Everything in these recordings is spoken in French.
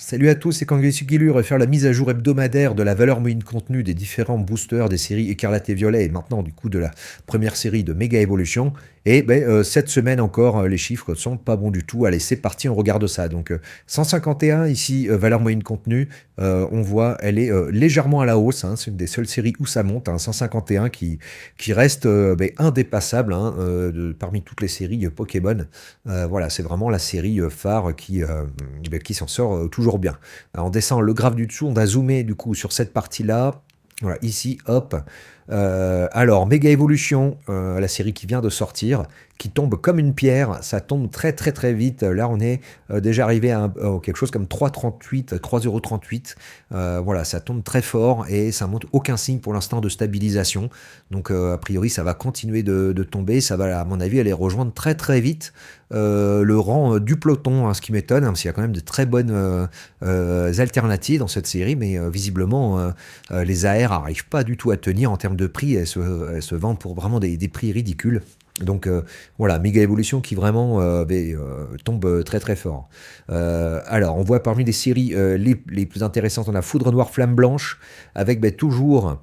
Salut à tous, c'est Kangui va faire la mise à jour hebdomadaire de la valeur moyenne de contenu des différents boosters des séries Écarlate et Violet et maintenant du coup de la première série de Mega Evolution. Et cette semaine encore, les chiffres sont pas bons du tout. Allez, c'est parti, on regarde ça. Donc 151 ici, valeur moyenne de contenu, on voit, elle est légèrement à la hausse. Hein, c'est une des seules séries où ça monte. Hein, 151 qui reste indépassable hein, parmi toutes les séries Pokémon. Voilà, c'est vraiment la série phare qui s'en sort toujours bien. Alors, on descend le graphe du dessous, on va zoomer du coup sur cette partie-là. Voilà, ici, hop. Alors, Mega Evolution, la série qui vient de sortir, qui tombe comme une pierre, ça tombe très très très vite. Là, on est déjà arrivé à quelque chose comme 3,38, 3,38 €. Voilà, ça tombe très fort et ça montre aucun signe pour l'instant de stabilisation. Donc, a priori, ça va continuer de tomber. Ça va, à mon avis, aller rejoindre très très vite le rang du peloton, hein, ce qui m'étonne, hein, parce qu'il y a quand même de très bonnes alternatives dans cette série, mais visiblement, les AR n'arrivent pas du tout à tenir en termes de prix. Elles se vendent pour vraiment des prix ridicules. Donc voilà, Mega Evolution qui vraiment tombe très très fort. Alors, on voit parmi les séries les plus intéressantes, on a Foudre Noire, Flamme Blanche, avec toujours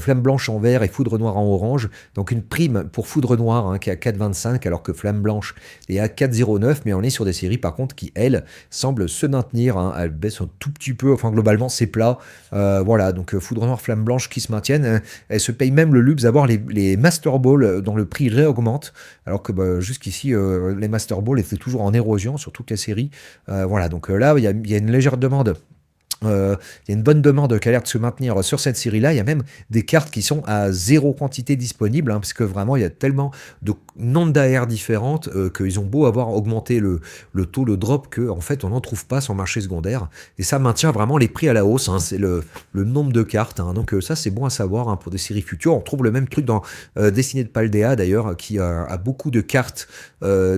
Flamme Blanche en vert et Foudre Noire en orange. Donc une prime pour Foudre Noire hein, qui est à 4,25 alors que Flamme Blanche est à 4,09. Mais on est sur des séries par contre qui, elles, semblent se maintenir. Hein. Elles baissent un tout petit peu. Enfin, globalement, c'est plat. Voilà, donc Foudre Noire, Flamme Blanche qui se maintiennent. Elles se payent même le luxe d'avoir les Master Ball dont le prix réaugmente. Alors que jusqu'ici, les Master Ball étaient toujours en érosion sur toutes les séries. Voilà, donc là, il y a une légère demande. Il y a une bonne demande qui a l'air de se maintenir sur cette série-là. Il y a même des cartes qui sont à zéro quantité disponible, hein, parce que vraiment, il y a tellement de nombres d'AR différentes qu'ils ont beau avoir augmenté le taux, le drop, qu'en fait, on n'en trouve pas sur le marché secondaire. Et ça maintient vraiment les prix à la hausse. Hein, c'est le nombre de cartes. Hein, donc ça, c'est bon à savoir hein, pour des séries futures. On trouve le même truc dans Destiné de Paldea, d'ailleurs, qui a beaucoup de cartes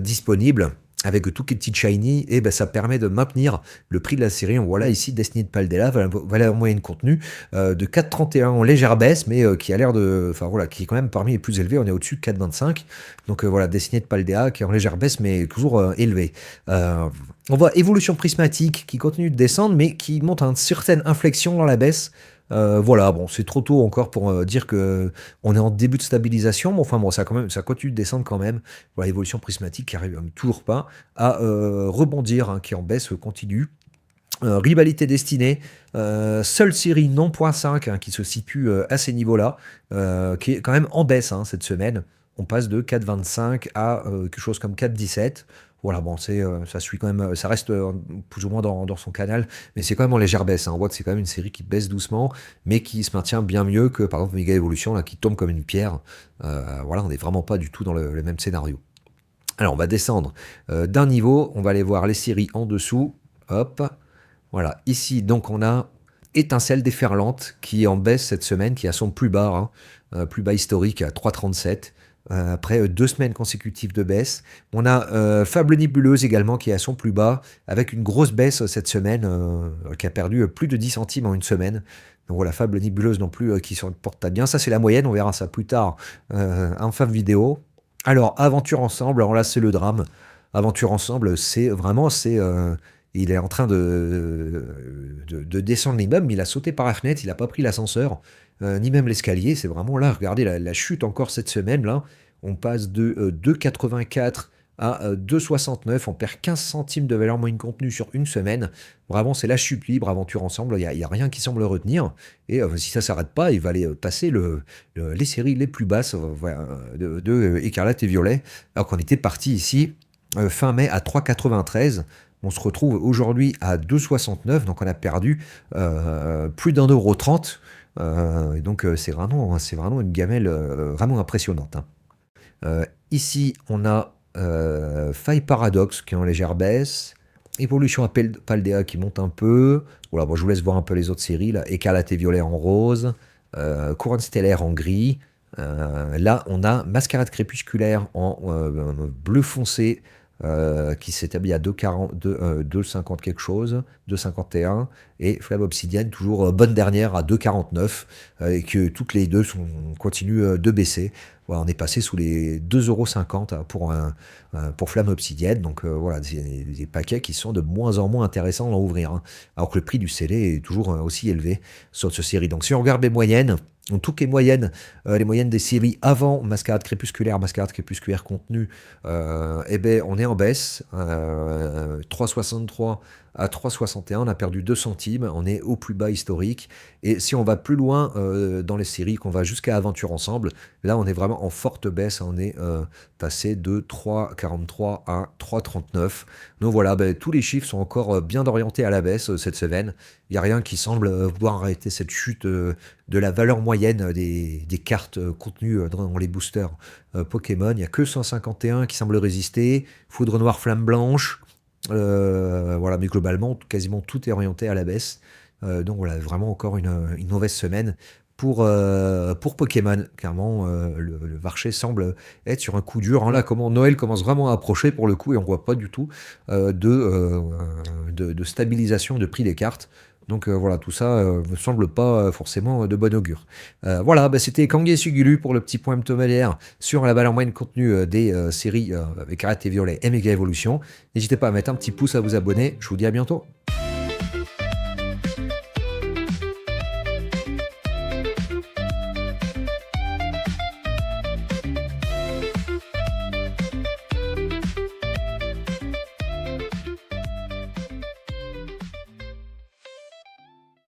disponibles avec tout qui est petit shiny, et ça permet de maintenir le prix de la série. On voit là ici Destiny de Paldea, valeur moyenne contenu de 4,31 en légère baisse, mais qui a l'air de, enfin voilà, qui est quand même parmi les plus élevés. On est au-dessus de 4,25. Donc voilà, Destiny de Paldea qui est en légère baisse, mais toujours élevé. On voit Évolution Prismatique qui continue de descendre, mais qui monte à une certaine inflexion dans la baisse. Voilà, bon, c'est trop tôt encore pour dire que on est en début de stabilisation, mais enfin bon, ça continue de descendre quand même. Voilà, évolution prismatique qui arrive toujours pas à rebondir, hein, qui en baisse continue. Rivalité destinée, seule série non point 5 hein, qui se situe à ces niveaux-là, qui est quand même en baisse hein, cette semaine. On passe de 4,25 à quelque chose comme 4,17. Voilà, bon, ça suit quand même, ça reste plus ou moins dans son canal, mais c'est quand même en légère baisse. Hein. On voit que c'est quand même une série qui baisse doucement, mais qui se maintient bien mieux que par exemple Mega Evolution, là, qui tombe comme une pierre. Voilà, on n'est vraiment pas du tout dans le même scénario. Alors, on va descendre d'un niveau, on va aller voir les séries en dessous. Hop, voilà. Ici, donc, on a Étincelle déferlante qui est en baisse cette semaine, qui a son plus bas historique à 3,37. Après 2 semaines consécutives de baisse. On a Fable Nébuleuse également qui est à son plus bas, avec une grosse baisse cette semaine, qui a perdu plus de 10 centimes en une semaine. Donc voilà, Fable Nébuleuse non plus qui se porte pas bien. Ça c'est la moyenne, on verra ça plus tard en fin de vidéo. Alors, Aventure Ensemble, alors là c'est le drame. Aventure Ensemble, il est en train de descendre l'immeuble, mais il a sauté par la fenêtre, il n'a pas pris l'ascenseur, ni même l'escalier. C'est vraiment là, regardez la chute encore cette semaine, là. On passe de 2,84 à 2,69. On perd 15 centimes de valeur moyenne contenu sur une semaine. Vraiment, c'est la chute libre, Aventure Ensemble. Il n'y a rien qui semble le retenir. Et si ça ne s'arrête pas, il va aller passer les séries les plus basses de Écarlate et Violet. Alors qu'on était parti ici fin mai à 3,93. On se retrouve aujourd'hui à 2,69, donc on a perdu plus d'1,30 €. Et donc c'est vraiment une gamelle vraiment impressionnante. Hein. Ici, on a Faille Paradox qui est en légère baisse. Évolution à Paldea qui monte un peu. Voilà, bon, je vous laisse voir un peu les autres séries. Là. Écarlate et Violet en rose. Couronne Stellaire en gris. Là, on a Mascarade Crépusculaire en bleu foncé. qui s'établit à 2,50 quelque chose, 2,51, et Flamme Obsidienne, toujours bonne dernière à 2,49, et que toutes les deux continuent de baisser. Voilà, on est passé sous les 2,50 € pour Flamme Obsidienne, donc voilà, des paquets qui sont de moins en moins intéressants à ouvrir, hein, alors que le prix du scellé est toujours aussi élevé sur cette série. Donc si on regarde les moyennes, en toutes les moyennes des séries avant Mascarade Crépusculaire contenu, eh ben, on est en baisse, 3,63 à 3,61, on a perdu 2 centimes, on est au plus bas historique. Et si on va plus loin dans les séries, qu'on va jusqu'à Aventure Ensemble, là on est vraiment en forte baisse, on est passé de 3,43 à 3,39. Donc voilà, ben, tous les chiffres sont encore bien orientés à la baisse cette semaine. Il n'y a rien qui semble vouloir arrêter cette chute de la valeur moyenne des cartes contenues dans les boosters Pokémon. Il n'y a que 151 qui semble résister. Foudre noire, flamme blanche. Voilà, mais globalement, quasiment tout est orienté à la baisse. Donc voilà, vraiment encore une mauvaise semaine pour Pokémon. Clairement, le marché semble être sur un coup dur, hein. Là, comment Noël commence vraiment à approcher pour le coup, et on voit pas du tout de stabilisation de prix des cartes. Donc voilà, tout ça me semble pas forcément de bon augure. Voilà, bah, c'était Kangue Sugulu pour le petit point hebdomadaire sur la valeur moyenne contenue des séries avec Écarlate et Violet et Mega Evolution. N'hésitez pas à mettre un petit pouce, à vous abonner. Je vous dis à bientôt.